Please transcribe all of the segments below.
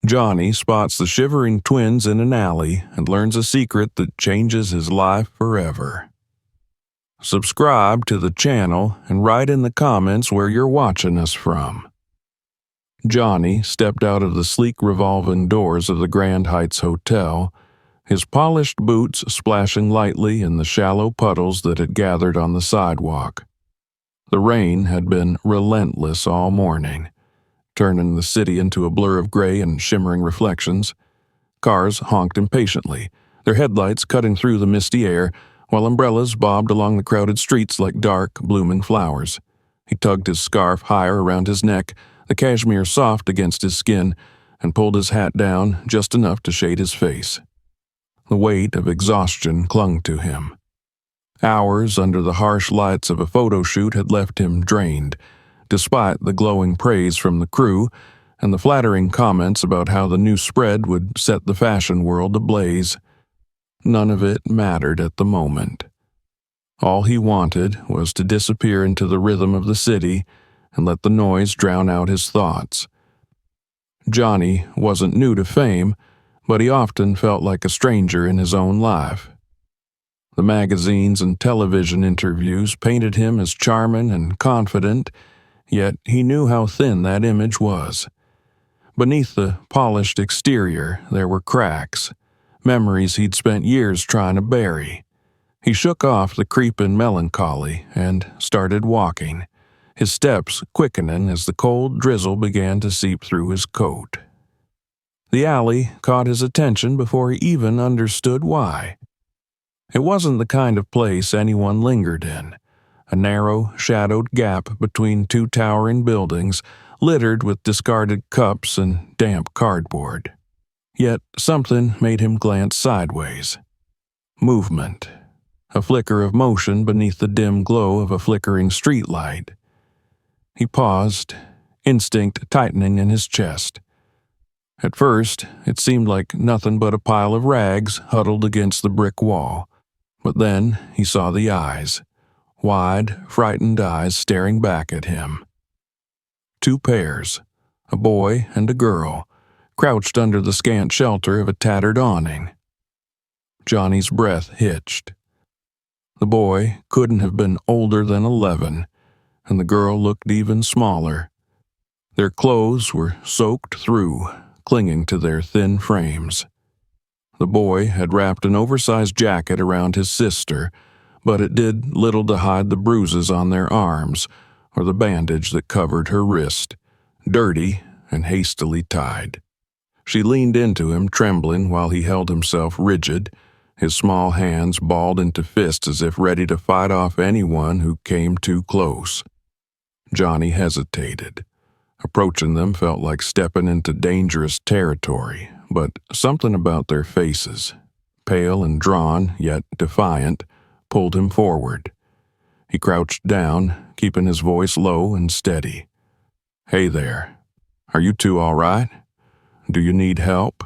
Johnny spots the Shivering twins in an alley and learns a secret that changes his life forever. Subscribe to the channel and write in the comments where you're watching us from. Johnny stepped out of the sleek revolving doors of the Grand Heights Hotel, his polished boots splashing lightly in the shallow puddles that had gathered on the sidewalk. The rain had been relentless all morning, turning the city into a blur of gray and shimmering reflections. Cars honked impatiently, their headlights cutting through the misty air, while umbrellas bobbed along the crowded streets like dark, blooming flowers. He tugged his scarf higher around his neck, the cashmere soft against his skin, and pulled his hat down just enough to shade his face. The weight of exhaustion clung to him. Hours under the harsh lights of a photo shoot had left him drained, despite the glowing praise from the crew and the flattering comments about how the new spread would set the fashion world ablaze. None of it mattered at the moment. All he wanted was to disappear into the rhythm of the city and let the noise drown out his thoughts. Johnny wasn't new to fame, but he often felt like a stranger in his own life. The magazines and television interviews painted him as charming and confident, yet he knew how thin that image was. Beneath the polished exterior, there were cracks, memories he'd spent years trying to bury. He shook off the creeping melancholy and started walking, his steps quickening as the cold drizzle began to seep through his coat. The alley caught his attention before he even understood why. It wasn't the kind of place anyone lingered in, a narrow, shadowed gap between two towering buildings littered with discarded cups and damp cardboard. Yet something made him glance sideways. Movement. A flicker of motion beneath the dim glow of a flickering streetlight. He paused, instinct tightening in his chest. At first, it seemed like nothing but a pile of rags huddled against the brick wall. But then he saw the eyes, wide, frightened eyes staring back at him. Two pairs, a boy and a girl, crouched under the scant shelter of a tattered awning. Johnny's breath hitched. The boy couldn't have been older than 11, and the girl looked even smaller. Their clothes were soaked through, clinging to their thin frames. The boy had wrapped an oversized jacket around his sister, but it did little to hide the bruises on their arms or the bandage that covered her wrist, dirty and hastily tied. She leaned into him, trembling while he held himself rigid, his small hands balled into fists as if ready to fight off anyone who came too close. Johnny hesitated. Approaching them felt like stepping into dangerous territory, but something about their faces, pale and drawn yet defiant, pulled him forward. He crouched down, keeping his voice low and steady. "Hey there. Are you two all right? Do you need help?"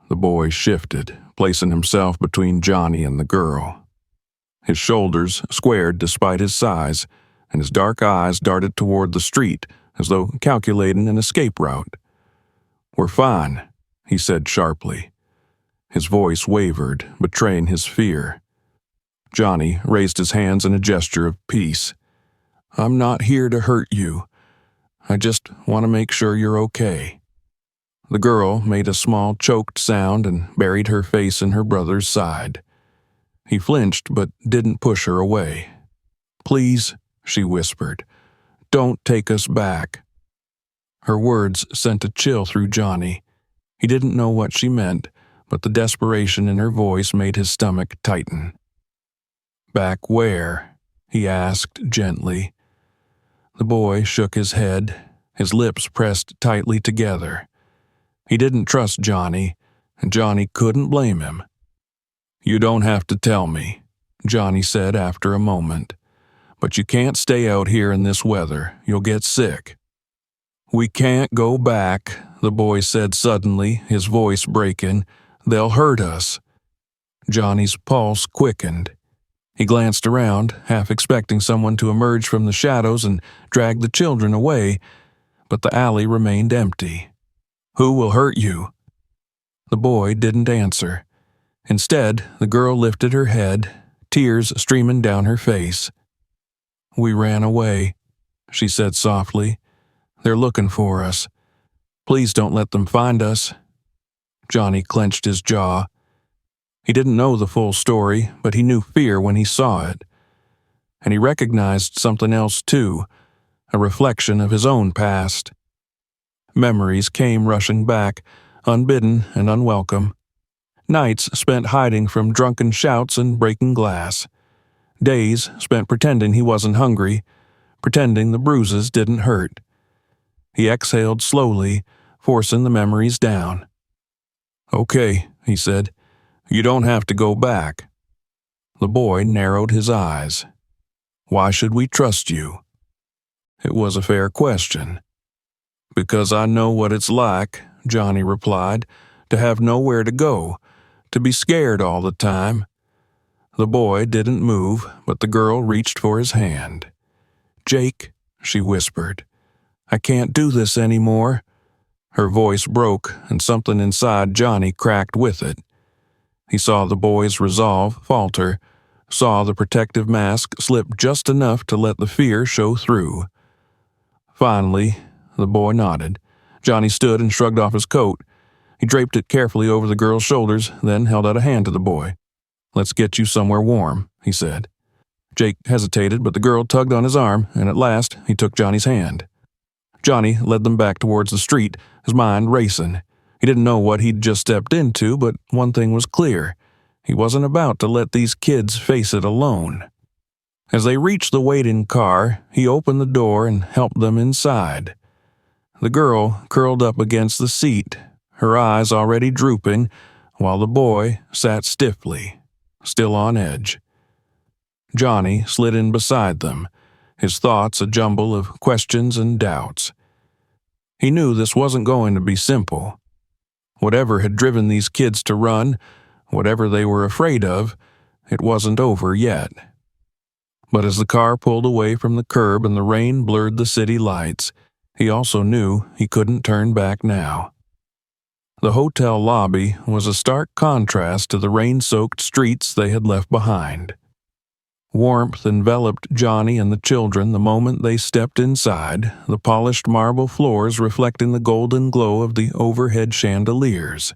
The boy shifted, placing himself between Johnny and the girl. His shoulders squared despite his size, and his dark eyes darted toward the street as though calculating an escape route. "We're fine," he said sharply. His voice wavered, betraying his fear. Johnny raised his hands in a gesture of peace. "I'm not here to hurt you. I just want to make sure you're okay." The girl made a small choked sound and buried her face in her brother's side. He flinched but didn't push her away. "Please," she whispered, "don't take us back." Her words sent a chill through Johnny. He didn't know what she meant, but the desperation in her voice made his stomach tighten. "Back where?" he asked gently. The boy shook his head, his lips pressed tightly together. He didn't trust Johnny, and Johnny couldn't blame him. "You don't have to tell me," Johnny said after a moment. "But you can't stay out here in this weather. You'll get sick." "We can't go back," the boy said suddenly, his voice breaking. "They'll hurt us." Johnny's pulse quickened. He glanced around, half expecting someone to emerge from the shadows and drag the children away, but the alley remained empty. Who will hurt you?" The boy didn't answer. Instead, the girl lifted her head, tears streaming down her face. "We ran away," she said softly. "They're looking for us. Please don't let them find us." Johnny clenched his jaw. He didn't know the full story, but he knew fear when he saw it. And he recognized something else too, a reflection of his own past. Memories came rushing back, unbidden and unwelcome. Nights spent hiding from drunken shouts and breaking glass. Days spent pretending he wasn't hungry, pretending the bruises didn't hurt. He exhaled slowly, forcing the memories down. "Okay," he said. "You don't have to go back." The boy narrowed his eyes. "Why should we trust you?" It was a fair question. "Because I know what it's like," Johnny replied, "to have nowhere to go, to be scared all the time." The boy didn't move, but the girl reached for his hand. "Jake," she whispered, "I can't do this anymore." Her voice broke, and something inside Johnny cracked with it. He saw the boy's resolve falter, saw the protective mask slip just enough to let the fear show through. Finally, the boy nodded. Johnny stood and shrugged off his coat. He draped it carefully over the girl's shoulders, then held out a hand to the boy. "Let's get you somewhere warm," he said. Jake hesitated, but the girl tugged on his arm, and at last he took Johnny's hand. Johnny led them back towards the street, his mind racing. He didn't know what he'd just stepped into, but one thing was clear. He wasn't about to let these kids face it alone. As they reached the waiting car, he opened the door and helped them inside. The girl curled up against the seat, her eyes already drooping, while the boy sat stiffly, still on edge. Johnny slid in beside them, his thoughts a jumble of questions and doubts. He knew this wasn't going to be simple. Whatever had driven these kids to run, whatever they were afraid of, it wasn't over yet. But as the car pulled away from the curb and the rain blurred the city lights, he also knew he couldn't turn back now. The hotel lobby was a stark contrast to the rain-soaked streets they had left behind. Warmth enveloped Johnny and the children the moment they stepped inside, the polished marble floors reflecting the golden glow of the overhead chandeliers.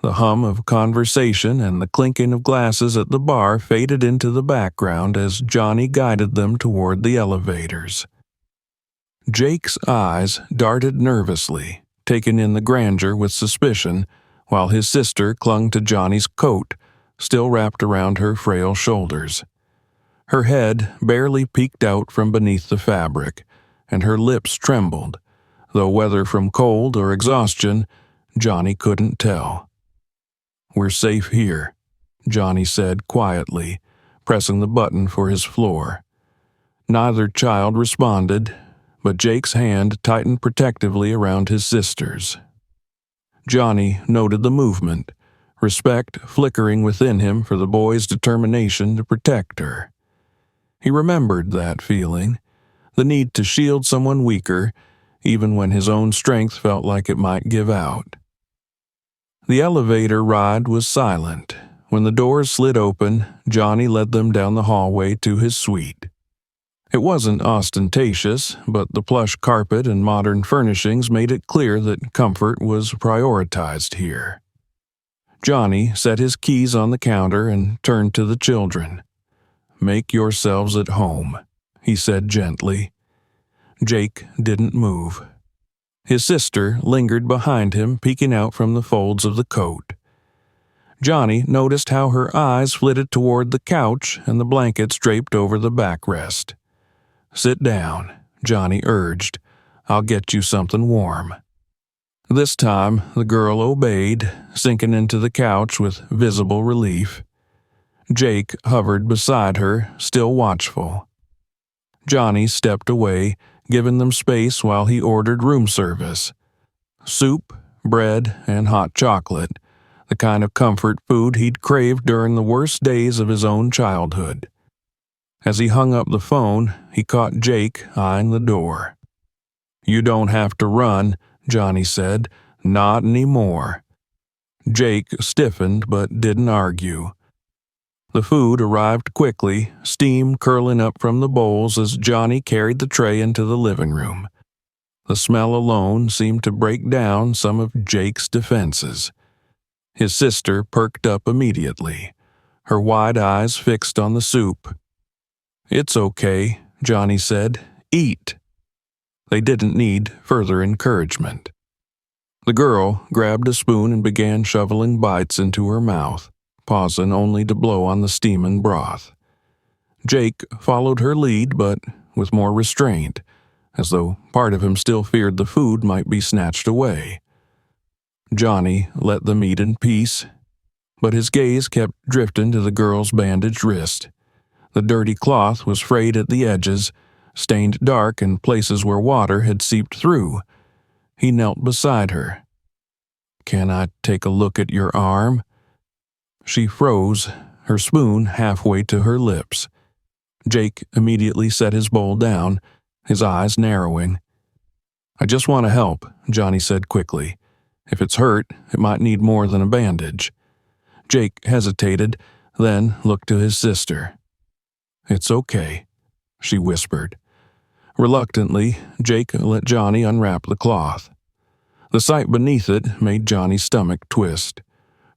The hum of conversation and the clinking of glasses at the bar faded into the background as Johnny guided them toward the elevators. Jake's eyes darted nervously, taking in the grandeur with suspicion, while his sister clung to Johnny's coat, still wrapped around her frail shoulders. Her head barely peeked out from beneath the fabric, and her lips trembled, though whether from cold or exhaustion, Johnny couldn't tell. "We're safe here," Johnny said quietly, pressing the button for his floor. Neither child responded, but Jake's hand tightened protectively around his sister's. Johnny noted the movement, respect flickering within him for the boy's determination to protect her. He remembered that feeling, the need to shield someone weaker, even when his own strength felt like it might give out. The elevator ride was silent. When the doors slid open, Johnny led them down the hallway to his suite. It wasn't ostentatious, but the plush carpet and modern furnishings made it clear that comfort was prioritized here. Johnny set his keys on the counter and turned to the children. "Make yourselves at home," he said gently. Jake didn't move. His sister lingered behind him, peeking out from the folds of the coat. Johnny noticed how her eyes flitted toward the couch and the blankets draped over the backrest. "Sit down," Johnny urged. "I'll get you something warm." This time, the girl obeyed, sinking into the couch with visible relief. Jake hovered beside her, still watchful. Johnny stepped away, giving them space while he ordered room service. Soup, bread, and hot chocolate, the kind of comfort food he'd craved during the worst days of his own childhood. As he hung up the phone, he caught Jake eyeing the door. "You don't have to run," Johnny said, Not anymore. Jake stiffened but didn't argue. The food arrived quickly, steam curling up from the bowls as Johnny carried the tray into the living room. The smell alone seemed to break down some of Jake's defenses. His sister perked up immediately, her wide eyes fixed on the soup. "It's okay," Johnny said. "Eat." They didn't need further encouragement. The girl grabbed a spoon and began shoveling bites into her mouth, pausing only to blow on the steaming broth. Jake followed her lead, but with more restraint, as though part of him still feared the food might be snatched away. Johnny let them eat in peace, but his gaze kept drifting to the girl's bandaged wrist. The dirty cloth was frayed at the edges, stained dark in places where water had seeped through. He knelt beside her. "Can I take a look at your arm?" She froze, her spoon halfway to her lips. Jake immediately set his bowl down, his eyes narrowing. "I just want to help," Johnny said quickly. "If it's hurt, it might need more than a bandage." Jake hesitated, then looked to his sister. "It's okay," she whispered. Reluctantly, Jake let Johnny unwrap the cloth. The sight beneath it made Johnny's stomach twist.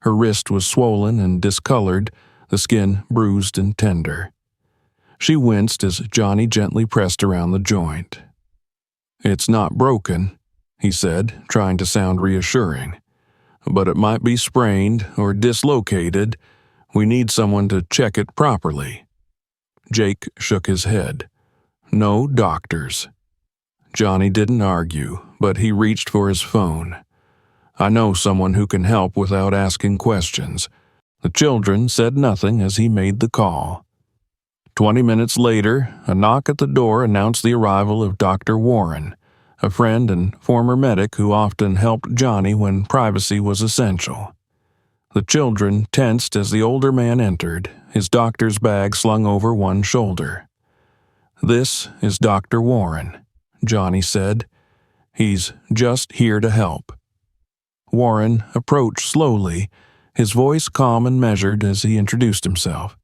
Her wrist was swollen and discolored, the skin bruised and tender. She winced as Johnny gently pressed around the joint. "It's not broken," he said, trying to sound reassuring. "But it might be sprained or dislocated. We need someone to check it properly." Jake shook his head. "No doctors." Johnny didn't argue, but he reached for his phone. "I know someone who can help without asking questions." The children said nothing as he made the call. 20 minutes later, a knock at the door announced the arrival of Dr. Warren, a friend and former medic who often helped Johnny when privacy was essential. The children tensed as the older man entered, his doctor's bag slung over one shoulder. "This is Dr. Warren," Johnny said. "He's just here to help." Warren approached slowly, his voice calm and measured as he introduced himself.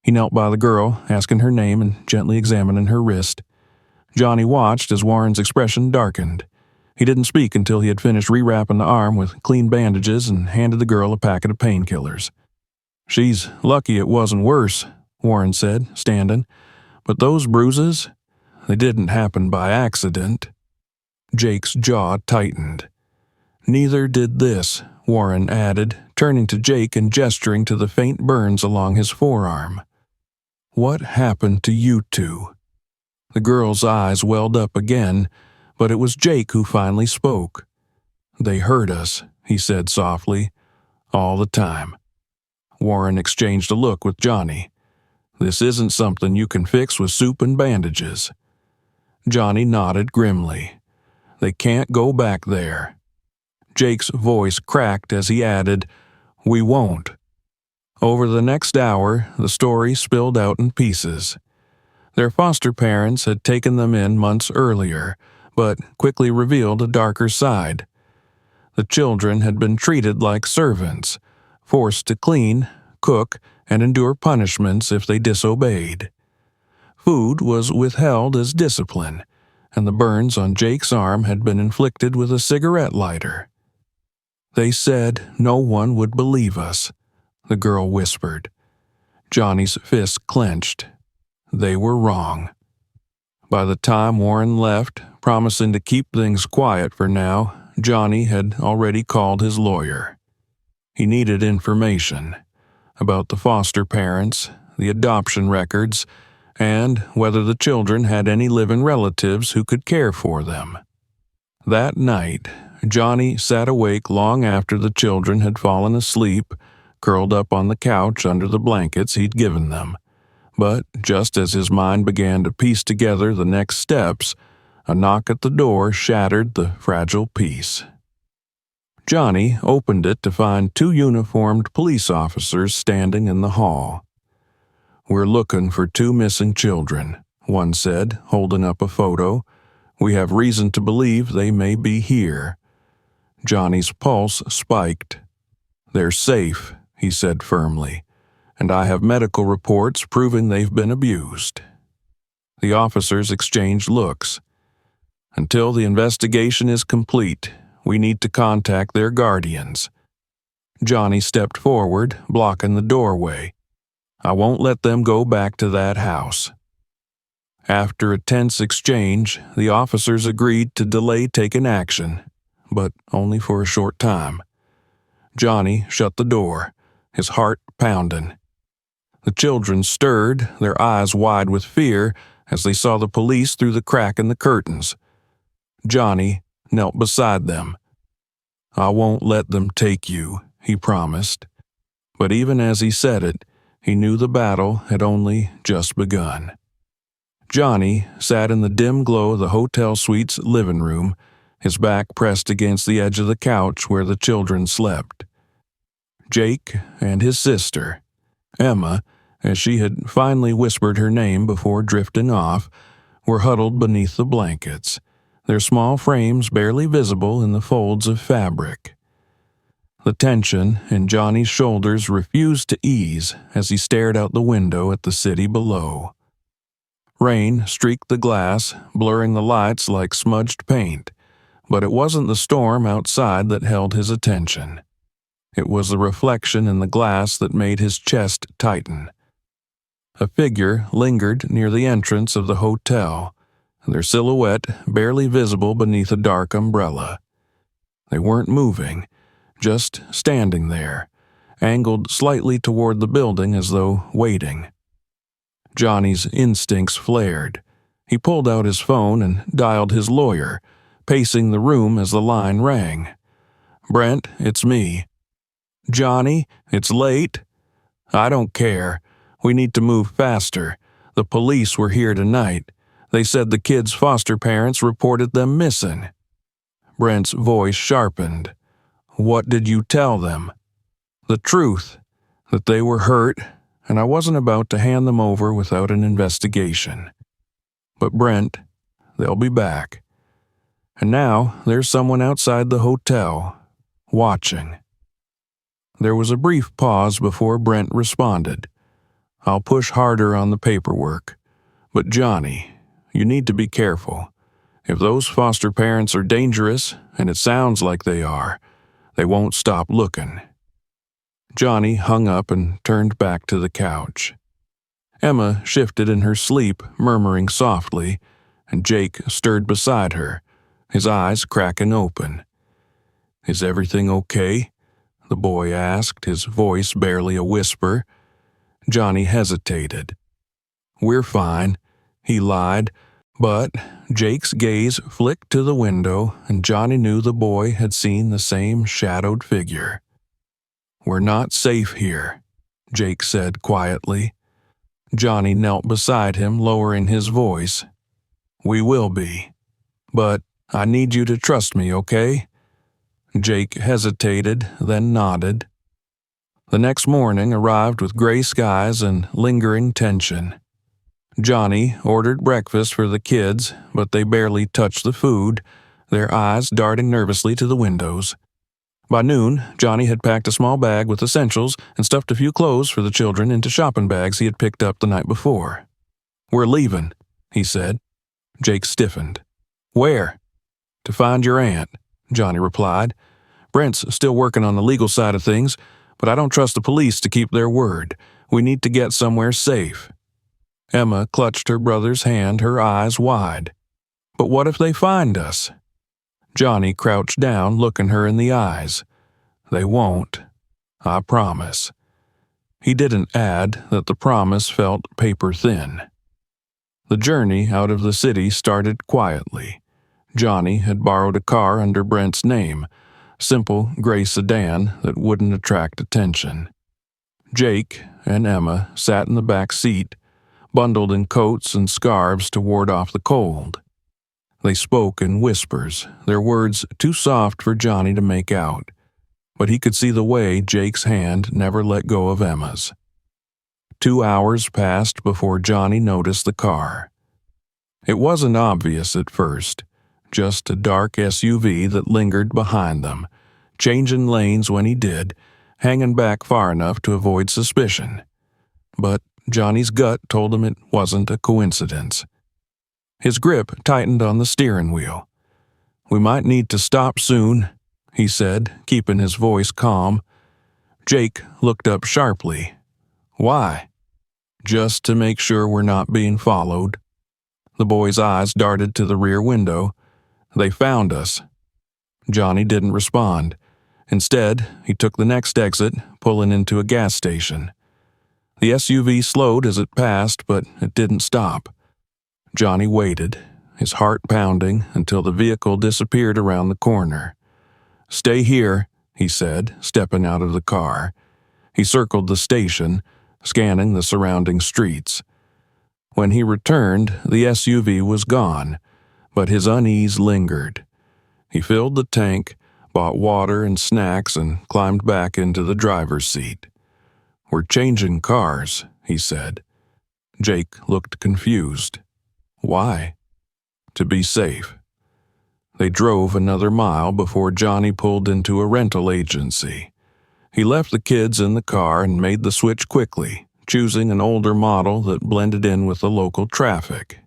He knelt by the girl, asking her name and gently examining her wrist. Johnny watched as Warren's expression darkened. He didn't speak until he had finished rewrapping the arm with clean bandages and handed the girl a packet of painkillers. "She's lucky it wasn't worse," Warren said, standing. "But those bruises, they didn't happen by accident." Jake's jaw tightened. "Neither did this," Warren added, turning to Jake and gesturing to the faint burns along his forearm. "What happened to you two?" The girl's eyes welled up again, but it was Jake who finally spoke. "They hurt us," he said softly, "all the time." Warren exchanged a look with Johnny. "This isn't something you can fix with soup and bandages." Johnny nodded grimly. "They can't go back there." Jake's voice cracked as he added, "We won't." Over the next hour, the story spilled out in pieces. Their foster parents had taken them in months earlier, but quickly revealed a darker side. The children had been treated like servants, forced to clean, cook, and endure punishments if they disobeyed. Food was withheld as discipline, and the burns on Jake's arm had been inflicted with a cigarette lighter. "They said no one would believe us," the girl whispered. Johnny's fist clenched. They were wrong. By the time Warren left, promising to keep things quiet for now, Johnny had already called his lawyer. He needed information about the foster parents, the adoption records, and whether the children had any living relatives who could care for them. That night, Johnny sat awake long after the children had fallen asleep, curled up on the couch under the blankets he'd given them. But just as his mind began to piece together the next steps, a knock at the door shattered the fragile peace. Johnny opened it to find two uniformed police officers standing in the hall. "We're looking for two missing children," one said, holding up a photo. "We have reason to believe they may be here." Johnny's pulse spiked. "They're safe," he said firmly, "and I have medical reports proving they've been abused." The officers exchanged looks. "Until the investigation is complete, we need to contact their guardians." Johnny stepped forward, blocking the doorway. "I won't let them go back to that house." After a tense exchange, the officers agreed to delay taking action, but only for a short time. Johnny shut the door, his heart pounding. The children stirred, their eyes wide with fear, as they saw the police through the crack in the curtains. Johnny knelt beside them. "I won't let them take you," he promised. But even as he said it, he knew the battle had only just begun. Johnny sat in the dim glow of the hotel suite's living room, his back pressed against the edge of the couch where the children slept. Jake and his sister, Emma, as she had finally whispered her name before drifting off, were huddled beneath the blankets, their small frames barely visible in the folds of fabric. The tension in Johnny's shoulders refused to ease as he stared out the window at the city below. Rain streaked the glass, blurring the lights like smudged paint, but it wasn't the storm outside that held his attention. It was the reflection in the glass that made his chest tighten. A figure lingered near the entrance of the hotel, their silhouette barely visible beneath a dark umbrella. They weren't moving, just standing there, angled slightly toward the building as though waiting. Johnny's instincts flared. He pulled out his phone and dialed his lawyer, pacing the room as the line rang. "Brent, it's me." "Johnny, it's late." "I don't care. We need to move faster. The police were here tonight. They said the kids' foster parents reported them missing." Brent's voice sharpened. "What did you tell them?" "The truth, that they were hurt, and I wasn't about to hand them over without an investigation. But Brent, they'll be back. And now there's someone outside the hotel, watching." There was a brief pause before Brent responded. "I'll push harder on the paperwork. But Johnny, you need to be careful. If those foster parents are dangerous, and it sounds like they are, they won't stop looking." Johnny hung up and turned back to the couch. Emma shifted in her sleep, murmuring softly, and Jake stirred beside her, his eyes cracking open. "Is everything okay?" the boy asked, his voice barely a whisper. Johnny hesitated. "We're fine," he lied, but Jake's gaze flicked to the window, and Johnny knew the boy had seen the same shadowed figure. "We're not safe here," Jake said quietly. Johnny knelt beside him, lowering his voice. "We will be. But I need you to trust me, okay?" Jake hesitated, then nodded. The next morning arrived with gray skies and lingering tension. Johnny ordered breakfast for the kids, but they barely touched the food, their eyes darting nervously to the windows. By noon, Johnny had packed a small bag with essentials and stuffed a few clothes for the children into shopping bags he had picked up the night before. "We're leaving," he said. Jake stiffened. "Where?" "To find your aunt," Johnny replied. "Brent's still working on the legal side of things, but I don't trust the police to keep their word. We need to get somewhere safe." Emma clutched her brother's hand, her eyes wide. "But what if they find us?" Johnny crouched down, looking her in the eyes. "They won't. I promise." He didn't add that the promise felt paper thin. The journey out of the city started quietly. Johnny had borrowed a car under Brent's name, simple gray sedan that wouldn't attract attention. Jake and Emma sat in the back seat, bundled in coats and scarves to ward off the cold. They spoke in whispers, their words too soft for Johnny to make out, but he could see the way Jake's hand never let go of Emma's. 2 hours passed before Johnny noticed the car. It wasn't obvious at first, just a dark SUV that lingered behind them, changing lanes when he did, hanging back far enough to avoid suspicion. But Johnny's gut told him it wasn't a coincidence. His grip tightened on the steering wheel. "We might need to stop soon," he said, keeping his voice calm. Jake looked up sharply. "Why?" "Just to make sure we're not being followed." The boy's eyes darted to the rear window. "They found us." Johnny didn't respond. Instead, he took the next exit, pulling into a gas station. The SUV slowed as it passed, but it didn't stop. Johnny waited, his heart pounding, until the vehicle disappeared around the corner. "Stay here," he said, stepping out of the car. He circled the station, scanning the surrounding streets. When he returned, the SUV was gone, but his unease lingered. He filled the tank, bought water and snacks, and climbed back into the driver's seat. "We're changing cars," he said. Jake looked confused. "Why?" "To be safe." They drove another mile before Johnny pulled into a rental agency. He left the kids in the car and made the switch quickly, choosing an older model that blended in with the local traffic.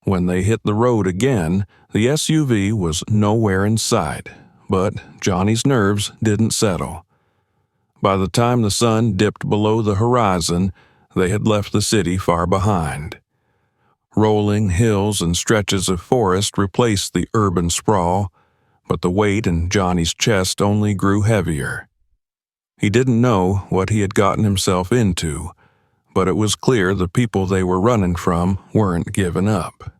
When they hit the road again, the SUV was nowhere in sight, but Johnny's nerves didn't settle. By the time the sun dipped below the horizon, they had left the city far behind. Rolling hills and stretches of forest replaced the urban sprawl, but the weight in Johnny's chest only grew heavier. He didn't know what he had gotten himself into, but it was clear the people they were running from weren't giving up.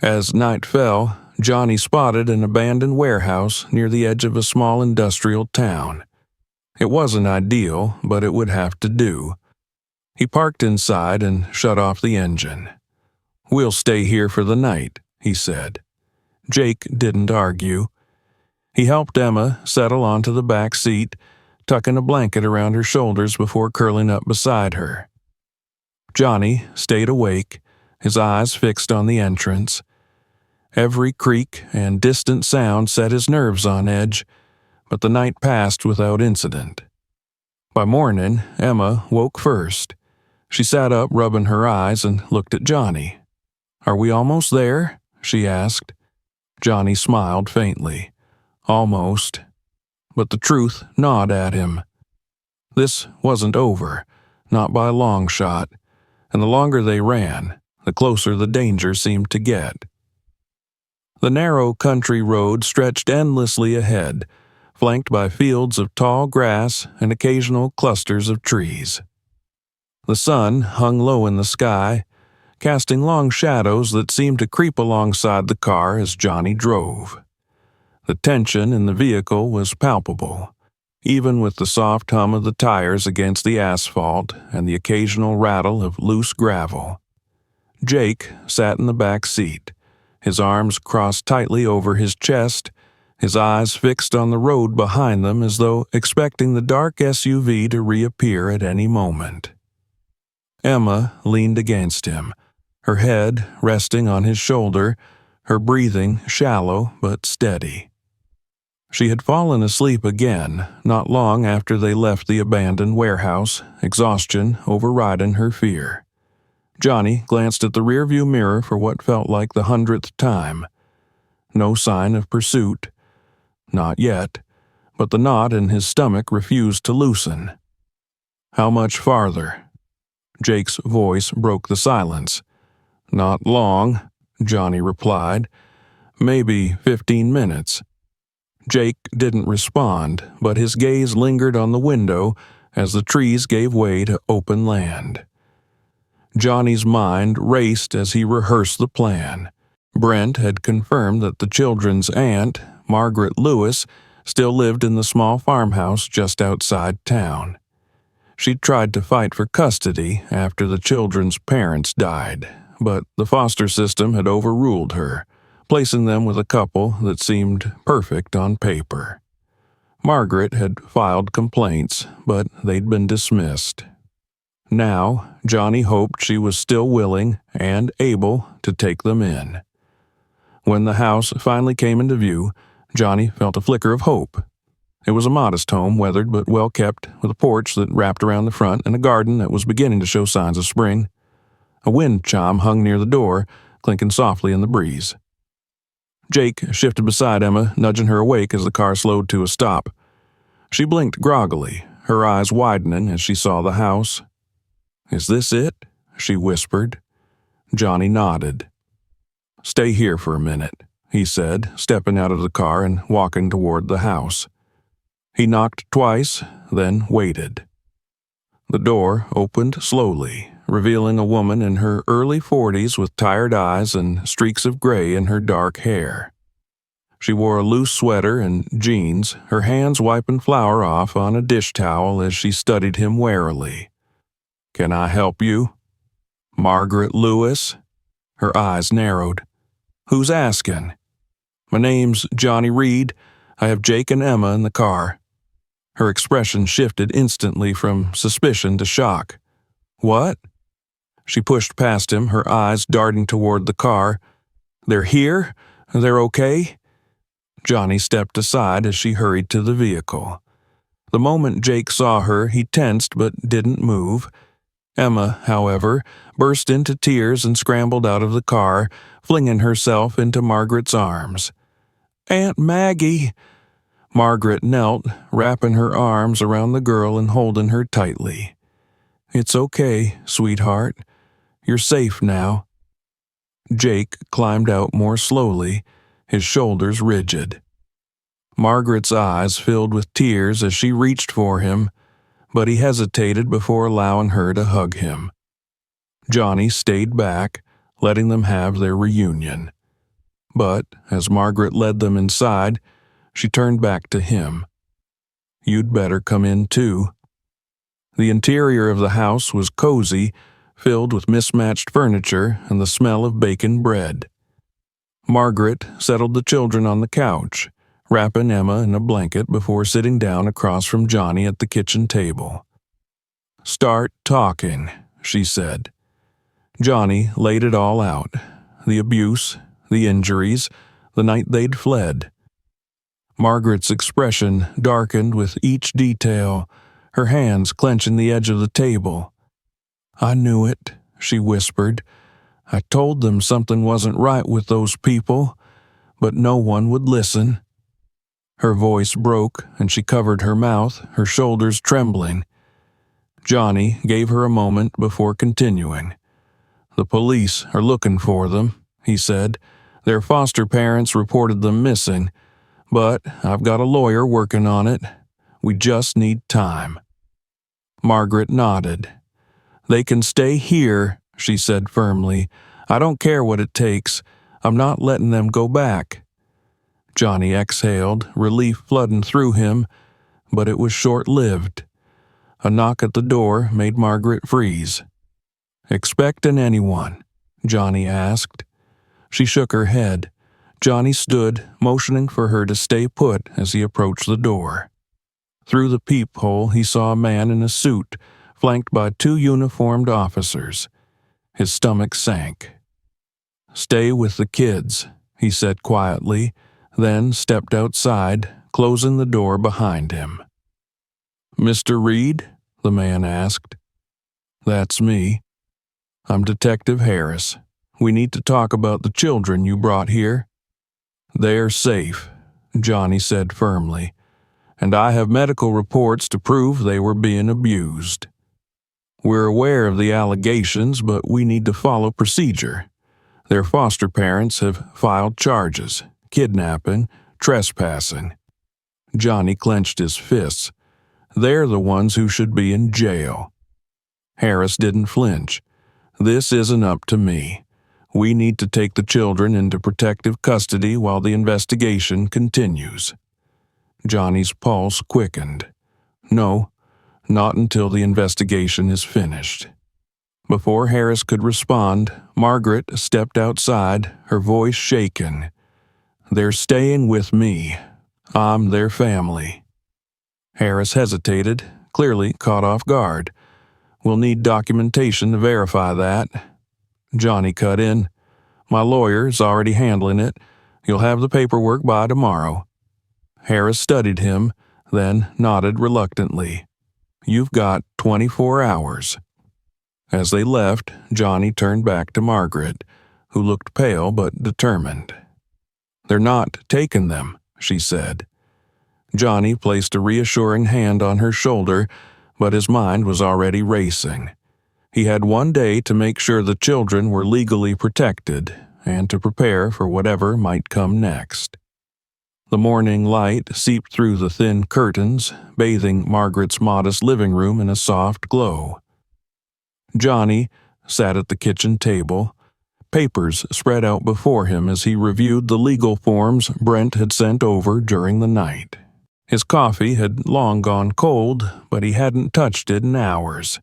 As night fell, Johnny spotted an abandoned warehouse near the edge of a small industrial town. It wasn't ideal, but it would have to do. He parked inside and shut off the engine. "We'll stay here for the night," he said. Jake didn't argue. He helped Emma settle onto the back seat, tucking a blanket around her shoulders before curling up beside her. Johnny stayed awake, his eyes fixed on the entrance. Every creak and distant sound set his nerves on edge, but the night passed without incident. By morning, Emma woke first. She sat up, rubbing her eyes, and looked at Johnny. "Are we almost there?" she asked. Johnny smiled faintly. "Almost." But the truth gnawed at him. This wasn't over, not by a long shot, and the longer they ran, the closer the danger seemed to get. The narrow country road stretched endlessly ahead, flanked by fields of tall grass and occasional clusters of trees. The sun hung low in the sky, casting long shadows that seemed to creep alongside the car as Johnny drove. The tension in the vehicle was palpable, even with the soft hum of the tires against the asphalt and the occasional rattle of loose gravel. Jake sat in the back seat, his arms crossed tightly over his chest, his eyes fixed on the road behind them as though expecting the dark SUV to reappear at any moment. Emma leaned against him, her head resting on his shoulder, her breathing shallow but steady. She had fallen asleep again, not long after they left the abandoned warehouse, exhaustion overriding her fear. Johnny glanced at the rearview mirror for what felt like the 100th time. No sign of pursuit. Not yet, but the knot in his stomach refused to loosen. "How much farther?" Jake's voice broke the silence. "Not long," Johnny replied. "Maybe 15 minutes." Jake didn't respond, but his gaze lingered on the window as the trees gave way to open land. Johnny's mind raced as he rehearsed the plan. Brent had confirmed that the children's aunt, Margaret Lewis, still lived in the small farmhouse just outside town. She'd tried to fight for custody after the children's parents died, but the foster system had overruled her, placing them with a couple that seemed perfect on paper. Margaret had filed complaints, but they'd been dismissed. Now, Johnny hoped she was still willing and able to take them in. When the house finally came into view, Johnny felt a flicker of hope. It was a modest home, weathered but well kept, with a porch that wrapped around the front and a garden that was beginning to show signs of spring. A wind chime hung near the door, clinking softly in the breeze. Jake shifted beside Emma, nudging her awake as the car slowed to a stop. She blinked groggily, her eyes widening as she saw the house. "Is this it?" she whispered. Johnny nodded. "Stay here for a minute," he said, stepping out of the car and walking toward the house. He knocked twice, then waited. The door opened slowly, revealing a woman in her early 40s with tired eyes and streaks of gray in her dark hair. She wore a loose sweater and jeans, her hands wiping flour off on a dish towel as she studied him warily. "Can I help you?" "Margaret Lewis?" Her eyes narrowed. "Who's asking?" "My name's Johnny Reed. I have Jake and Emma in the car." Her expression shifted instantly from suspicion to shock. "What?" She pushed past him, her eyes darting toward the car. "They're here? They're okay?" Johnny stepped aside as she hurried to the vehicle. The moment Jake saw her, he tensed but didn't move. Emma, however, burst into tears and scrambled out of the car, flinging herself into Margaret's arms. "Aunt Maggie!" Margaret knelt, wrapping her arms around the girl and holding her tightly. "It's okay, sweetheart. You're safe now." Jake climbed out more slowly, his shoulders rigid. Margaret's eyes filled with tears as she reached for him, but he hesitated before allowing her to hug him. Johnny stayed back, letting them have their reunion. But as Margaret led them inside, she turned back to him. "You'd better come in too." The interior of the house was cozy, filled with mismatched furniture and the smell of baking bread. Margaret settled the children on the couch, wrapping Emma in a blanket before sitting down across from Johnny at the kitchen table. "Start talking," she said. Johnny laid it all out: the abuse, the injuries, the night they'd fled. Margaret's expression darkened with each detail, her hands clenching the edge of the table. "I knew it," she whispered. "I told them something wasn't right with those people, but no one would listen." Her voice broke, and she covered her mouth, her shoulders trembling. Johnny gave her a moment before continuing. "The police are looking for them," he said. "Their foster parents reported them missing, but I've got a lawyer working on it. We just need time." Margaret nodded. "They can stay here," she said firmly. "I don't care what it takes. I'm not letting them go back." Johnny exhaled, relief flooding through him, but it was short-lived. A knock at the door made Margaret freeze. "Expecting anyone?" Johnny asked. She shook her head. Johnny stood, motioning for her to stay put as he approached the door. Through the peephole he saw a man in a suit, flanked by two uniformed officers. His stomach sank. "Stay with the kids," he said quietly, then stepped outside, closing the door behind him. "Mr. Reed?" the man asked. "That's me. I'm Detective Harris. We need to talk about the children you brought here." "They're safe," Johnny said firmly, "and I have medical reports to prove they were being abused. We're aware of the allegations, but we need to follow procedure. Their foster parents have filed charges: kidnapping, trespassing." Johnny clenched his fists. "They're the ones who should be in jail." Harris didn't flinch. "This isn't up to me. We need to take the children into protective custody while the investigation continues." Johnny's pulse quickened. "No, not until the investigation is finished." Before Harris could respond, Margaret stepped outside, her voice shaken. "They're staying with me. I'm their family." Harris hesitated, clearly caught off guard. "We'll need documentation to verify that." Johnny cut in. "My lawyer's already handling it. You'll have the paperwork by tomorrow." Harris studied him, then nodded reluctantly. "You've got 24 hours." As they left, Johnny turned back to Margaret, who looked pale but determined. "They're not taking them," she said. Johnny placed a reassuring hand on her shoulder, but his mind was already racing. He had one day to make sure the children were legally protected and to prepare for whatever might come next. The morning light seeped through the thin curtains, bathing Margaret's modest living room in a soft glow. Johnny sat at the kitchen table, papers spread out before him as he reviewed the legal forms Brent had sent over during the night. His coffee had long gone cold, but he hadn't touched it in hours.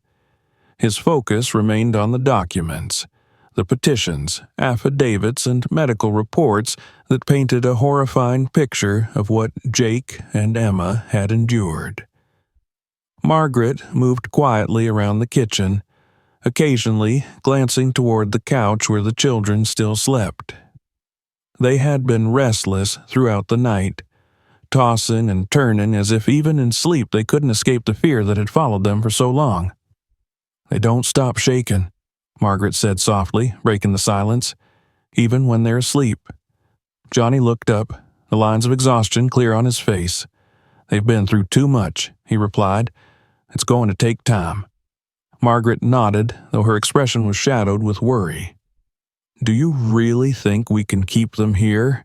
His focus remained on the documents, the petitions, affidavits, and medical reports that painted a horrifying picture of what Jake and Emma had endured. Margaret moved quietly around the kitchen, occasionally glancing toward the couch where the children still slept. They had been restless throughout the night, tossing and turning as if even in sleep they couldn't escape the fear that had followed them for so long. "They don't stop shaking," Margaret said softly, breaking the silence, "even when they're asleep." Johnny looked up, the lines of exhaustion clear on his face. "They've been through too much," he replied. "It's going to take time." Margaret nodded, though her expression was shadowed with worry. "Do you really think we can keep them here?"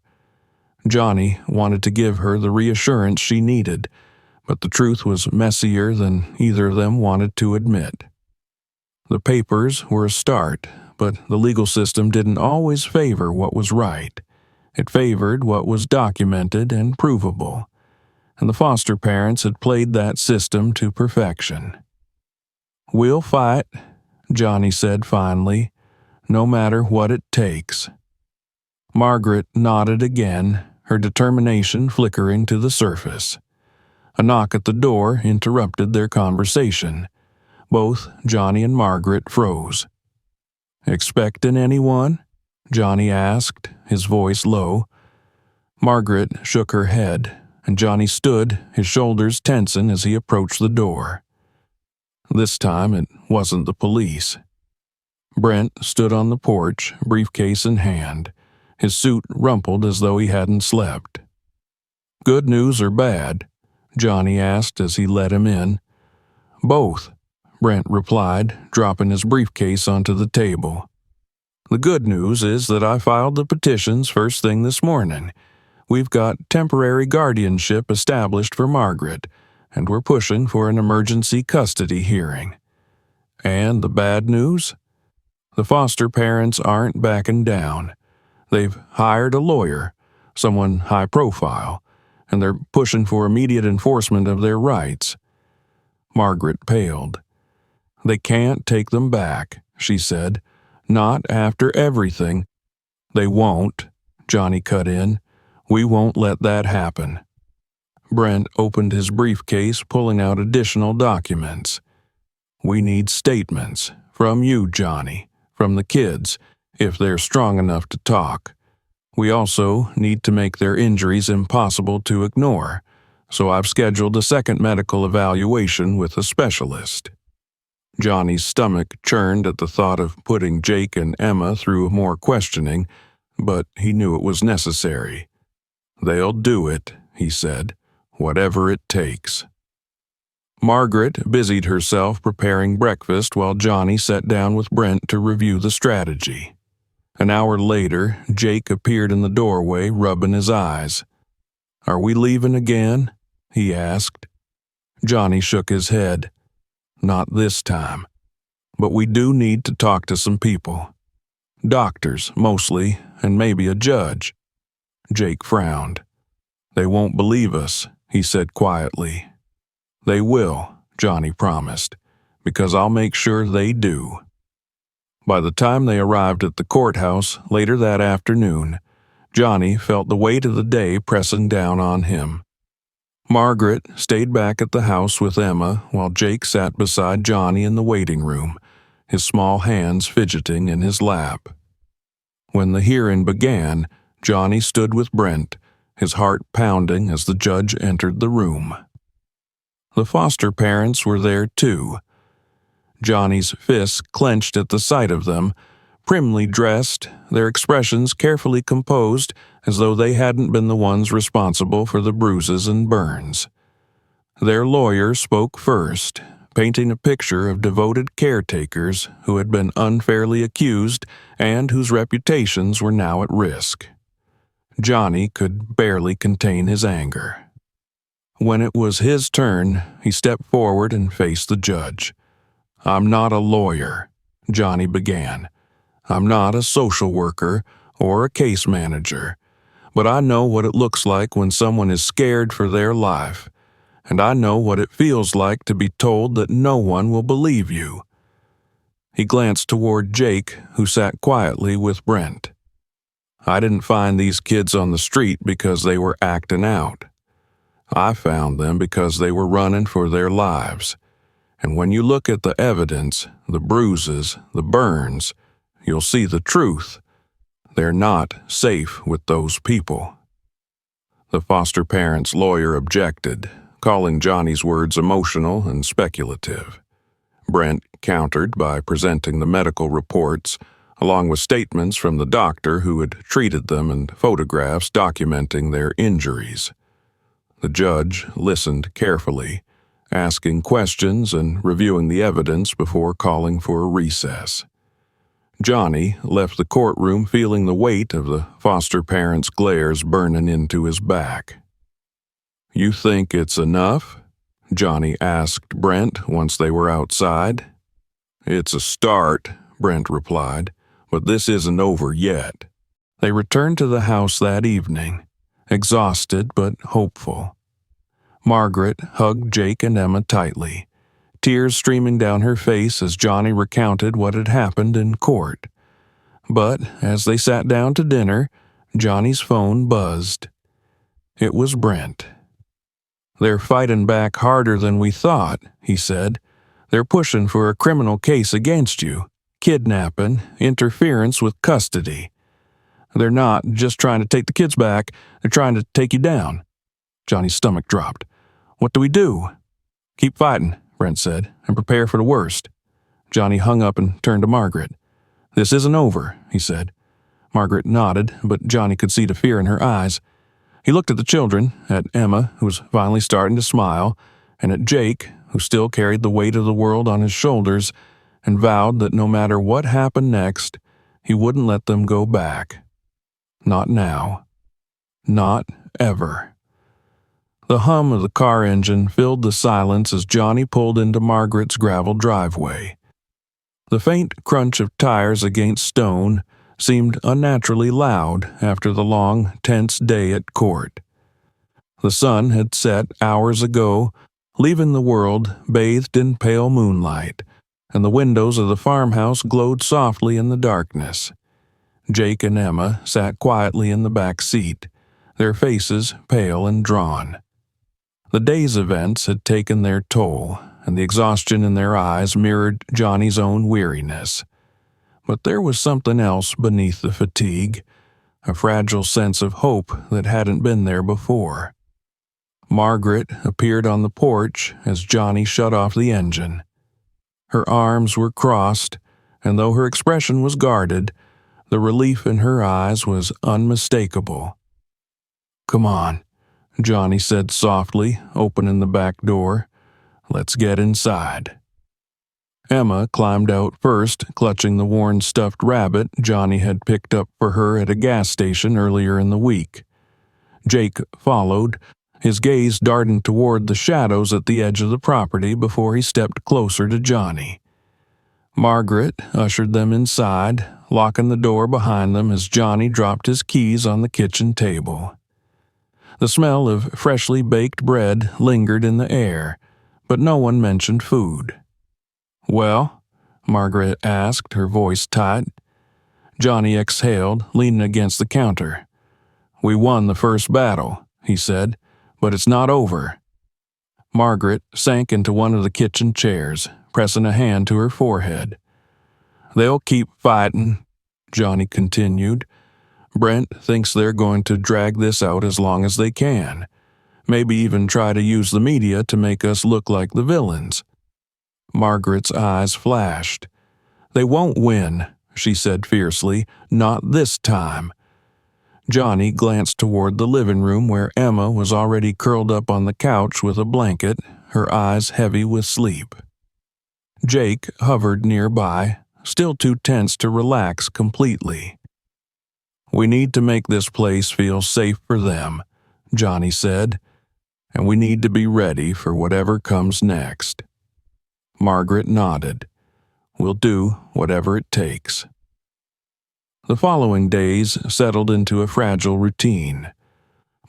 Johnny wanted to give her the reassurance she needed, but the truth was messier than either of them wanted to admit. The papers were a start, but the legal system didn't always favor what was right. It favored what was documented and provable, and the foster parents had played that system to perfection. "We'll fight," Johnny said finally, "no matter what it takes." Margaret nodded again, her determination flickering to the surface. A knock at the door interrupted their conversation. Both Johnny and Margaret froze. "Expecting anyone?" Johnny asked, his voice low. Margaret shook her head, and Johnny stood, his shoulders tensing as he approached the door. This time it wasn't the police. Brent stood on the porch, briefcase in hand, his suit rumpled as though he hadn't slept. "Good news or bad?" Johnny asked as he let him in. "Both," Brent replied, dropping his briefcase onto the table. "The good news is that I filed the petitions first thing this morning. We've got temporary guardianship established for Margaret, and we're pushing for an emergency custody hearing. And the bad news? The foster parents aren't backing down. They've hired a lawyer, someone high profile, and they're pushing for immediate enforcement of their rights." Margaret paled. "They can't take them back," she said. "Not after everything." "They won't," Johnny cut in. "We won't let that happen." Brent opened his briefcase, pulling out additional documents. "We need statements from you, Johnny, from the kids, if they're strong enough to talk. We also need to make their injuries impossible to ignore, so I've scheduled a second medical evaluation with a specialist." Johnny's stomach churned at the thought of putting Jake and Emma through more questioning, but he knew it was necessary. "They'll do it," he said, "whatever it takes." Margaret busied herself preparing breakfast while Johnny sat down with Brent to review the strategy. An hour later, Jake appeared in the doorway, rubbing his eyes. "Are we leaving again?" he asked. Johnny shook his head. "Not this time. But we do need to talk to some people. Doctors, mostly, and maybe a judge." Jake frowned. "They won't believe us," he said quietly. "They will," Johnny promised, "because I'll make sure they do." By the time they arrived at the courthouse later that afternoon, Johnny felt the weight of the day pressing down on him. Margaret stayed back at the house with Emma while Jake sat beside Johnny in the waiting room, his small hands fidgeting in his lap. When the hearing began, Johnny stood with Brent, his heart pounding as the judge entered the room. The foster parents were there too. Johnny's fists clenched at the sight of them, primly dressed, their expressions carefully composed as though they hadn't been the ones responsible for the bruises and burns. Their lawyer spoke first, painting a picture of devoted caretakers who had been unfairly accused and whose reputations were now at risk. Johnny could barely contain his anger. When it was his turn, he stepped forward and faced the judge. "I'm not a lawyer," Johnny began. "I'm not a social worker or a case manager, but I know what it looks like when someone is scared for their life, and I know what it feels like to be told that no one will believe you." He glanced toward Jake, who sat quietly with Brent. "I didn't find these kids on the street because they were acting out. I found them because they were running for their lives. And when you look at the evidence, the bruises, the burns, you'll see the truth. They're not safe with those people." The foster parents' lawyer objected, calling Johnny's words emotional and speculative. Brent countered by presenting the medical reports, along with statements from the doctor who had treated them and photographs documenting their injuries. The judge listened carefully, asking questions and reviewing the evidence before calling for a recess. Johnny left the courtroom feeling the weight of the foster parents' glares burning into his back. "You think it's enough?" Johnny asked Brent once they were outside. "It's a start," Brent replied, "but this isn't over yet." They returned to the house that evening, exhausted but hopeful. Margaret hugged Jake and Emma tightly, tears streaming down her face as Johnny recounted what had happened in court. But as they sat down to dinner, Johnny's phone buzzed. It was Brent. "They're fighting back harder than we thought," he said. "They're pushing for a criminal case against you, kidnapping, interference with custody. They're not just trying to take the kids back, they're trying to take you down." Johnny's stomach dropped. "What do we do?" "Keep fighting," Brent said, "and prepare for the worst." Johnny hung up and turned to Margaret. "This isn't over," he said. Margaret nodded, but Johnny could see the fear in her eyes. He looked at the children, at Emma, who was finally starting to smile, and at Jake, who still carried the weight of the world on his shoulders, and vowed that no matter what happened next, he wouldn't let them go back. Not now. Not ever. The hum of the car engine filled the silence as Johnny pulled into Margaret's gravel driveway. The faint crunch of tires against stone seemed unnaturally loud after the long, tense day at court. The sun had set hours ago, leaving the world bathed in pale moonlight, and the windows of the farmhouse glowed softly in the darkness. Jake and Emma sat quietly in the back seat, their faces pale and drawn. The day's events had taken their toll, and the exhaustion in their eyes mirrored Johnny's own weariness. But there was something else beneath the fatigue, a fragile sense of hope that hadn't been there before. Margaret appeared on the porch as Johnny shut off the engine. Her arms were crossed, and though her expression was guarded, the relief in her eyes was unmistakable. "Come on," Johnny said softly, opening the back door. "Let's get inside." Emma climbed out first, clutching the worn stuffed rabbit Johnny had picked up for her at a gas station earlier in the week. Jake followed, his gaze darting toward the shadows at the edge of the property before he stepped closer to Johnny. Margaret ushered them inside, locking the door behind them as Johnny dropped his keys on the kitchen table. The smell of freshly baked bread lingered in the air, but no one mentioned food. "Well?" Margaret asked, her voice tight. Johnny exhaled, leaning against the counter. "We won the first battle," he said, "but it's not over." Margaret sank into one of the kitchen chairs, pressing a hand to her forehead. "They'll keep fighting," Johnny continued. "Brent thinks they're going to drag this out as long as they can. Maybe even try to use the media to make us look like the villains." Margaret's eyes flashed. "They won't win," she said fiercely. "Not this time." Johnny glanced toward the living room where Emma was already curled up on the couch with a blanket, her eyes heavy with sleep. Jake hovered nearby, still too tense to relax completely. "We need to make this place feel safe for them," Johnny said, "and we need to be ready for whatever comes next." Margaret nodded. "We'll do whatever it takes." The following days settled into a fragile routine.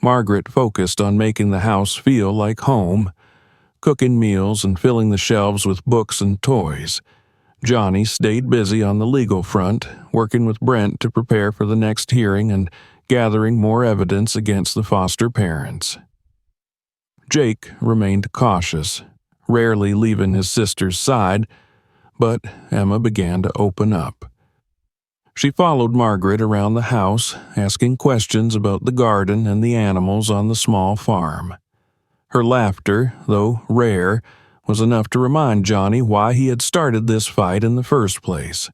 Margaret focused on making the house feel like home, cooking meals and filling the shelves with books and toys. Johnny stayed busy on the legal front, working with Brent to prepare for the next hearing and gathering more evidence against the foster parents. Jake remained cautious, rarely leaving his sister's side, but Emma began to open up. She followed Margaret around the house, asking questions about the garden and the animals on the small farm. Her laughter, though rare, was enough to remind Johnny why he had started this fight in the first place.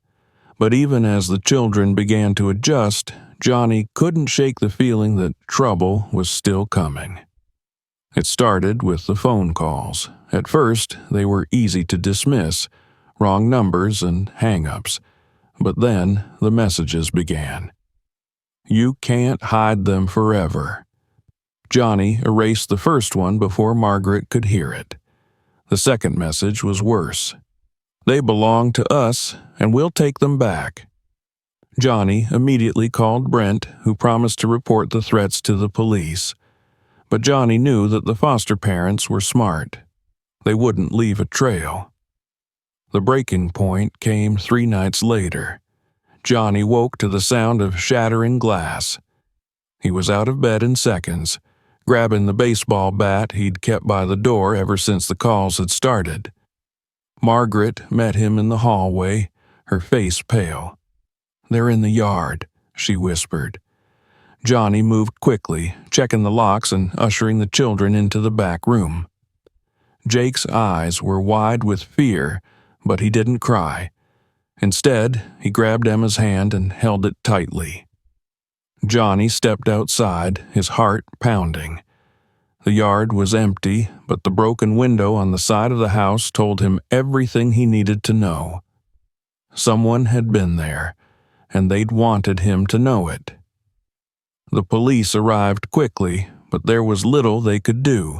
But even as the children began to adjust, Johnny couldn't shake the feeling that trouble was still coming. It started with the phone calls. At first, they were easy to dismiss, wrong numbers and hang-ups. But then the messages began. "You can't hide them forever." Johnny erased the first one before Margaret could hear it. The second message was worse. "They belong to us, and we'll take them back." Johnny immediately called Brent, who promised to report the threats to the police. But Johnny knew that the foster parents were smart. They wouldn't leave a trail. The breaking point came 3 nights later. Johnny woke to the sound of shattering glass. He was out of bed in seconds, grabbing the baseball bat he'd kept by the door ever since the calls had started. Margaret met him in the hallway, her face pale. "They're in the yard," she whispered. Johnny moved quickly, checking the locks and ushering the children into the back room. Jake's eyes were wide with fear, but he didn't cry. Instead, he grabbed Emma's hand and held it tightly. Johnny stepped outside, his heart pounding. The yard was empty, but the broken window on the side of the house told him everything he needed to know. Someone had been there, and they'd wanted him to know it. The police arrived quickly, but there was little they could do.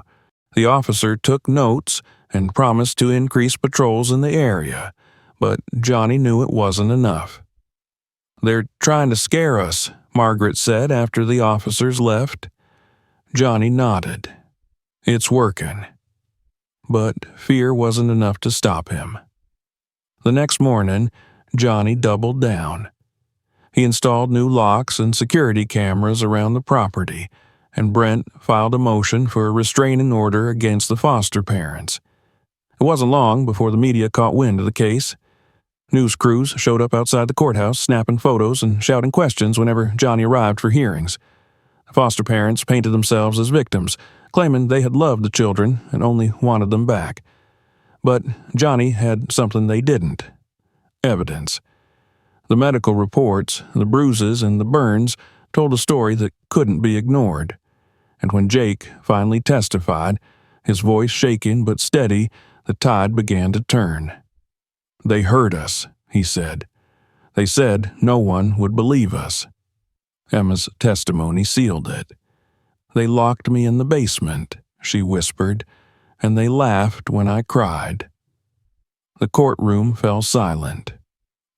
The officer took notes and promised to increase patrols in the area, but Johnny knew it wasn't enough. "They're trying to scare us," Margaret said after the officers left. Johnny nodded. "It's working." But fear wasn't enough to stop him. The next morning, Johnny doubled down. He installed new locks and security cameras around the property, and Brent filed a motion for a restraining order against the foster parents. It wasn't long before the media caught wind of the case. News crews showed up outside the courthouse, snapping photos and shouting questions whenever Johnny arrived for hearings. The foster parents painted themselves as victims, claiming they had loved the children and only wanted them back. But Johnny had something they didn't: evidence. The medical reports, the bruises and the burns told a story that couldn't be ignored. And when Jake finally testified, his voice shaking but steady, the tide began to turn. "They heard us," he said. "They said no one would believe us." Emma's testimony sealed it. "They locked me in the basement," she whispered, "and they laughed when I cried." The courtroom fell silent.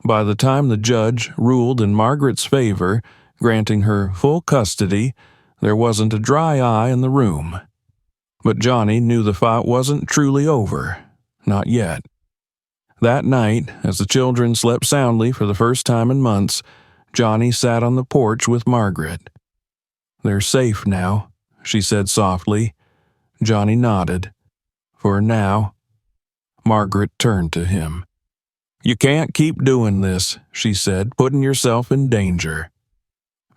By the time the judge ruled in Margaret's favor, granting her full custody, there wasn't a dry eye in the room. But Johnny knew the fight wasn't truly over. Not yet. That night, as the children slept soundly for the first time in months, Johnny sat on the porch with Margaret. "They're safe now," she said softly. Johnny nodded. "For now." Margaret turned to him. "You can't keep doing this," she said, "putting yourself in danger."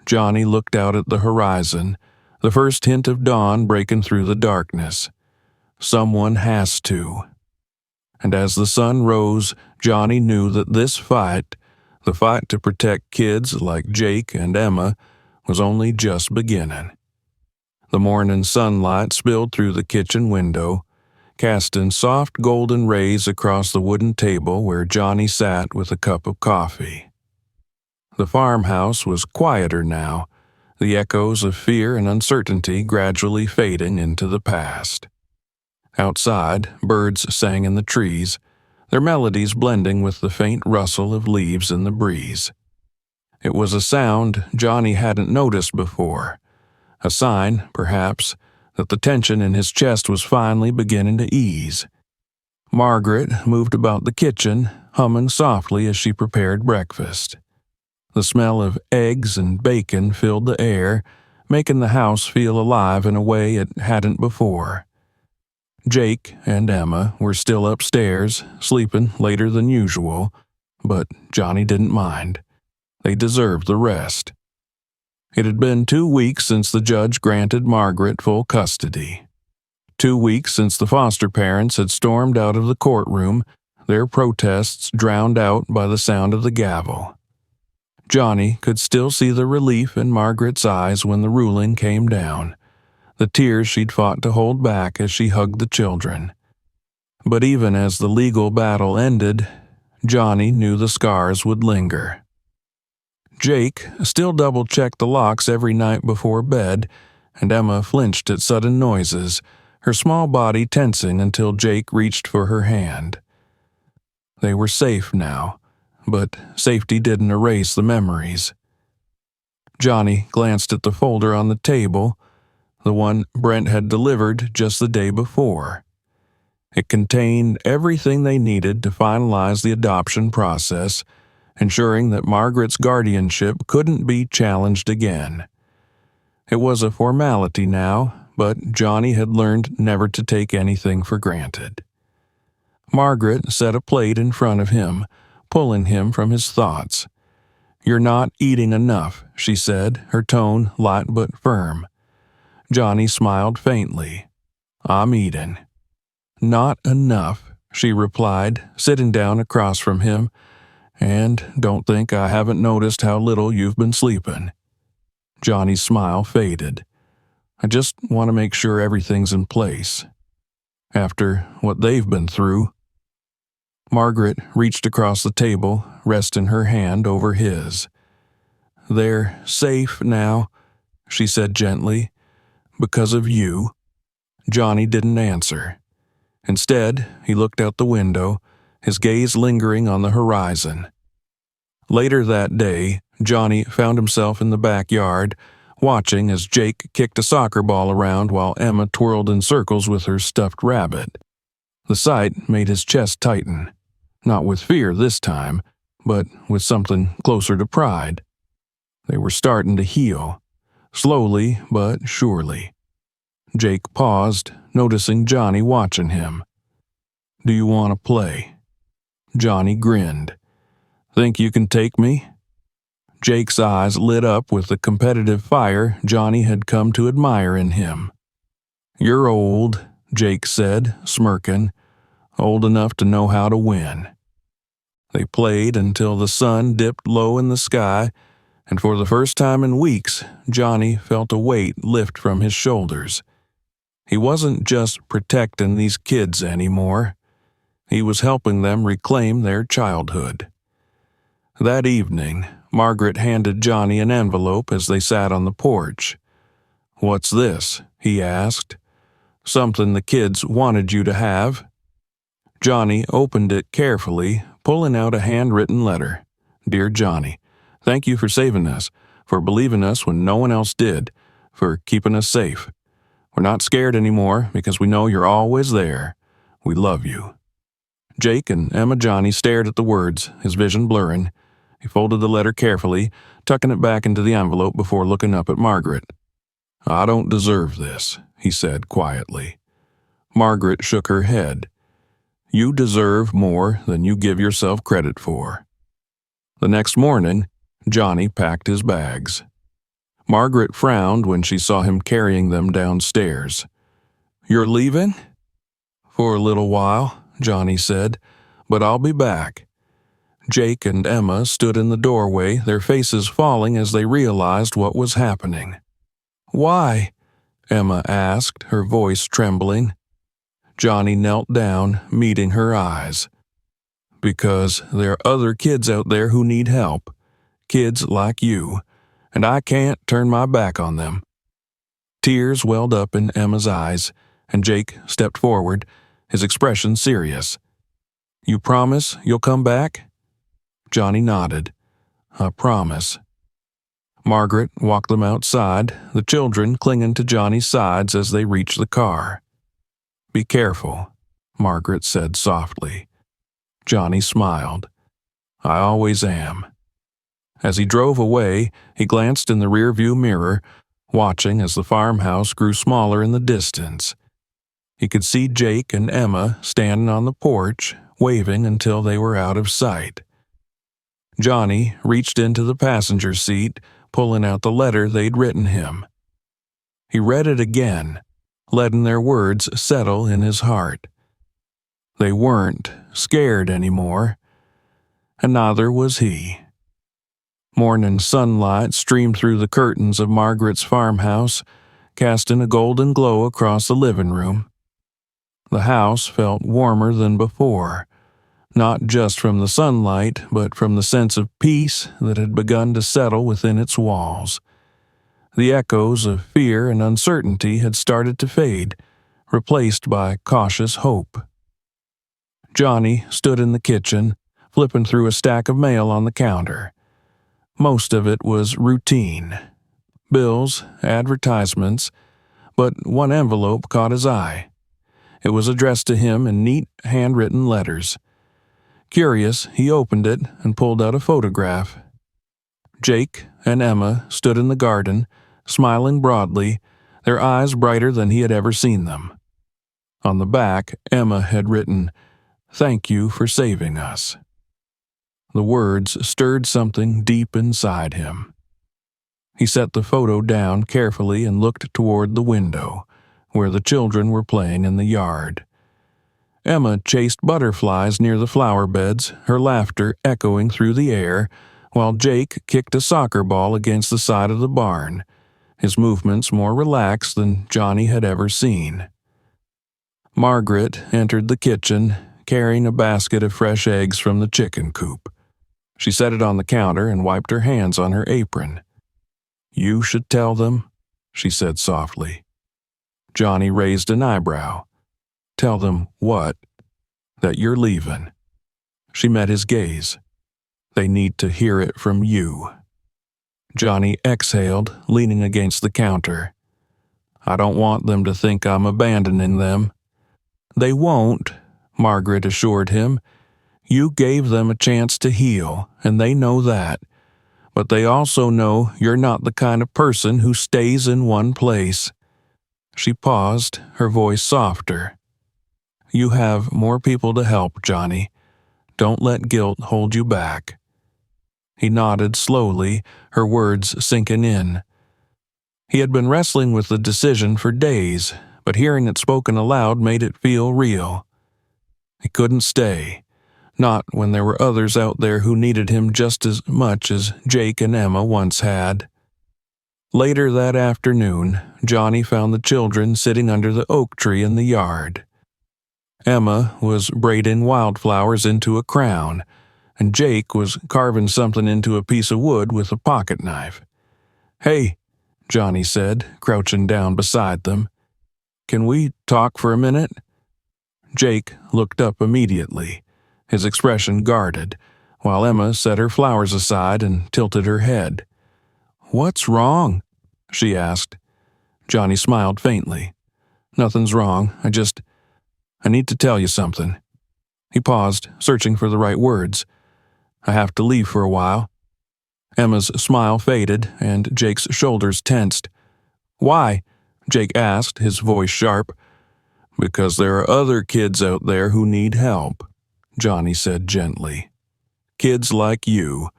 Johnny looked out at the horizon, the first hint of dawn breaking through the darkness. Someone has to. And as the sun rose, Johnny knew that this fight, the fight to protect kids like Jake and Emma, was only just beginning. The morning sunlight spilled through the kitchen window, casting soft golden rays across the wooden table where Johnny sat with a cup of coffee. The farmhouse was quieter now, the echoes of fear and uncertainty gradually fading into the past. Outside, birds sang in the trees, their melodies blending with the faint rustle of leaves in the breeze. It was a sound Johnny hadn't noticed before, a sign, perhaps, that the tension in his chest was finally beginning to ease. Margaret moved about the kitchen, humming softly as she prepared breakfast. The smell of eggs and bacon filled the air, making the house feel alive in a way it hadn't before. Jake and Emma were still upstairs, sleeping later than usual, but Johnny didn't mind. They deserved the rest. It had been 2 weeks since the judge granted Margaret full custody. 2 weeks since the foster parents had stormed out of the courtroom, their protests drowned out by the sound of the gavel. Johnny could still see the relief in Margaret's eyes when the ruling came down, the tears she'd fought to hold back as she hugged the children. But even as the legal battle ended, Johnny knew the scars would linger. Jake still double-checked the locks every night before bed, and Emma flinched at sudden noises, her small body tensing until Jake reached for her hand. They were safe now, but safety didn't erase the memories. Johnny glanced at the folder on the table, the one Brent had delivered just the day before. It contained everything they needed to finalize the adoption process, ensuring that Margaret's guardianship couldn't be challenged again. It was a formality now, but Johnny had learned never to take anything for granted. Margaret set a plate in front of him, pulling him from his thoughts. "You're not eating enough," she said, her tone light but firm. Johnny smiled faintly. "I'm eating." "Not enough," she replied, sitting down across from him. "And don't think I haven't noticed how little you've been sleeping." Johnny's smile faded. "I just want to make sure everything's in place. After what they've been through." Margaret reached across the table, resting her hand over his. "They're safe now," she said gently, "because of you." Johnny didn't answer. Instead, he looked out the window, his gaze lingering on the horizon. Later that day, Johnny found himself in the backyard, watching as Jake kicked a soccer ball around while Emma twirled in circles with her stuffed rabbit. The sight made his chest tighten, not with fear this time, but with something closer to pride. They were starting to heal, slowly but surely. Jake paused, noticing Johnny watching him. "Do you want to play?" Johnny grinned. "Think you can take me?" Jake's eyes lit up with the competitive fire Johnny had come to admire in him. "You're old," Jake said, smirking, "old enough to know how to win." They played until the sun dipped low in the sky, and for the first time in weeks, Johnny felt a weight lift from his shoulders. He wasn't just protecting these kids anymore. He was helping them reclaim their childhood. That evening, Margaret handed Johnny an envelope as they sat on the porch. "What's this?" he asked. "Something the kids wanted you to have?" Johnny opened it carefully, pulling out a handwritten letter. "Dear Johnny, thank you for saving us, for believing us when no one else did, for keeping us safe. We're not scared anymore because we know you're always there. We love you." Jake and Emma Johnny stared at the words, his vision blurring. He folded the letter carefully, tucking it back into the envelope before looking up at Margaret. "I don't deserve this," he said quietly. Margaret shook her head. "You deserve more than you give yourself credit for." The next morning, Johnny packed his bags. Margaret frowned when she saw him carrying them downstairs. "You're leaving?" "For a little while," Johnny said, "but I'll be back." Jake and Emma stood in the doorway, their faces falling as they realized what was happening. "Why?" Emma asked, her voice trembling. Johnny knelt down, meeting her eyes. "Because there are other kids out there who need help. Kids like you, and I can't turn my back on them." Tears welled up in Emma's eyes, and Jake stepped forward, his expression serious. "You promise you'll come back?" Johnny nodded. "I promise." Margaret walked them outside, the children clinging to Johnny's sides as they reached the car. "Be careful," Margaret said softly. Johnny smiled. "I always am." As he drove away, he glanced in the rearview mirror, watching as the farmhouse grew smaller in the distance. He could see Jake and Emma standing on the porch, waving until they were out of sight. Johnny reached into the passenger seat, pulling out the letter they'd written him. He read it again, letting their words settle in his heart. They weren't scared anymore, and neither was he. Morning sunlight streamed through the curtains of Margaret's farmhouse, casting a golden glow across the living room. The house felt warmer than before, not just from the sunlight, but from the sense of peace that had begun to settle within its walls. The echoes of fear and uncertainty had started to fade, replaced by cautious hope. Johnny stood in the kitchen, flipping through a stack of mail on the counter. Most of it was routine. Bills, advertisements, but one envelope caught his eye. It was addressed to him in neat, handwritten letters. Curious, he opened it and pulled out a photograph. Jake and Emma stood in the garden, smiling broadly, their eyes brighter than he had ever seen them. On the back, Emma had written, "Thank you for saving us." The words stirred something deep inside him. He set the photo down carefully and looked toward the window, where the children were playing in the yard. Emma chased butterflies near the flower beds, her laughter echoing through the air, while Jake kicked a soccer ball against the side of the barn, his movements more relaxed than Johnny had ever seen. Margaret entered the kitchen, carrying a basket of fresh eggs from the chicken coop. She set it on the counter and wiped her hands on her apron. "You should tell them," she said softly. Johnny raised an eyebrow. "Tell them what?" "That you're leaving." She met his gaze. "They need to hear it from you." Johnny exhaled, leaning against the counter. "I don't want them to think I'm abandoning them." "They won't," Margaret assured him. "You gave them a chance to heal, and they know that. But they also know you're not the kind of person who stays in one place." She paused, her voice softer. "You have more people to help, Johnny. Don't let guilt hold you back." He nodded slowly, her words sinking in. He had been wrestling with the decision for days, but hearing it spoken aloud made it feel real. He couldn't stay, not when there were others out there who needed him just as much as Jake and Emma once had. Later that afternoon, Johnny found the children sitting under the oak tree in the yard. Emma was braiding wildflowers into a crown, and Jake was carving something into a piece of wood with a pocket knife. "Hey," Johnny said, crouching down beside them. "Can we talk for a minute?" Jake looked up immediately, his expression guarded, while Emma set her flowers aside and tilted her head. "What's wrong?" she asked. Johnny smiled faintly. "Nothing's wrong. I need to tell you something." He paused, searching for the right words. "I have to leave for a while." Emma's smile faded, and Jake's shoulders tensed. "Why?" Jake asked, his voice sharp. "Because there are other kids out there who need help," Johnny said gently. "Kids like you,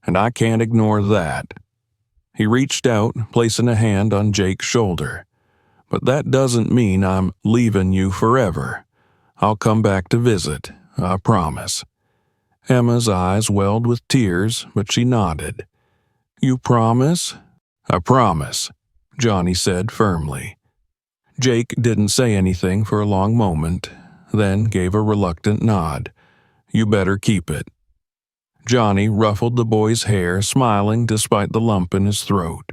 and I can't ignore that." He reached out, placing a hand on Jake's shoulder. "But that doesn't mean I'm leaving you forever. I'll come back to visit, I promise." Emma's eyes welled with tears, but she nodded. "You promise?" "I promise," Johnny said firmly. Jake didn't say anything for a long moment, then gave a reluctant nod. "You better keep it." Johnny ruffled the boy's hair, smiling despite the lump in his throat.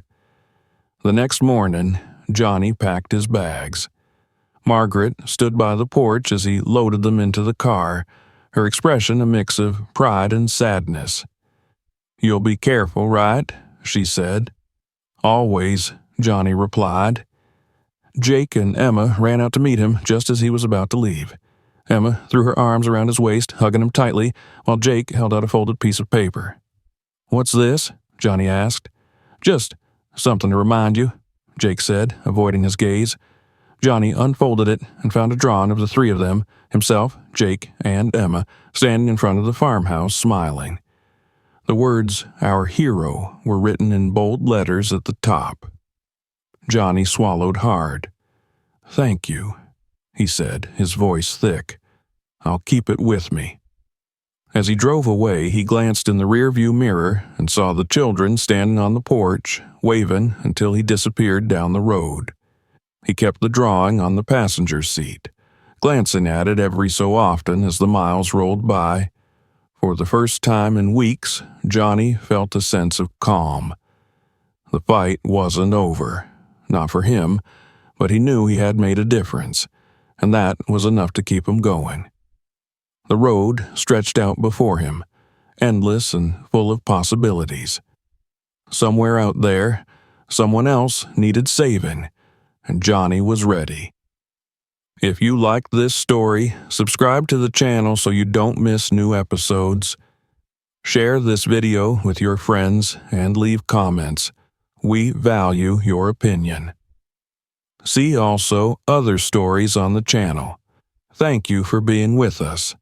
The next morning, Johnny packed his bags. Margaret stood by the porch as he loaded them into the car, her expression a mix of pride and sadness. "You'll be careful, right?" she said. "Always," Johnny replied. Jake and Emma ran out to meet him just as he was about to leave. Emma threw her arms around his waist, hugging him tightly, while Jake held out a folded piece of paper. "What's this?" Johnny asked. "Just something to remind you," Jake said, avoiding his gaze. Johnny unfolded it and found a drawing of the three of them, himself, Jake, and Emma, standing in front of the farmhouse, smiling. The words, "Our hero," were written in bold letters at the top. Johnny swallowed hard. "Thank you," he said, his voice thick. "I'll keep it with me." As he drove away, he glanced in the rearview mirror and saw the children standing on the porch, waving until he disappeared down the road. He kept the drawing on the passenger seat, glancing at it every so often as the miles rolled by. For the first time in weeks, Johnny felt a sense of calm. The fight wasn't over. Not for him, but he knew he had made a difference, and that was enough to keep him going. The road stretched out before him, endless and full of possibilities. Somewhere out there, someone else needed saving, and Johnny was ready. If you liked this story, subscribe to the channel so you don't miss new episodes. Share this video with your friends and leave comments. We value your opinion. See also other stories on the channel. Thank you for being with us.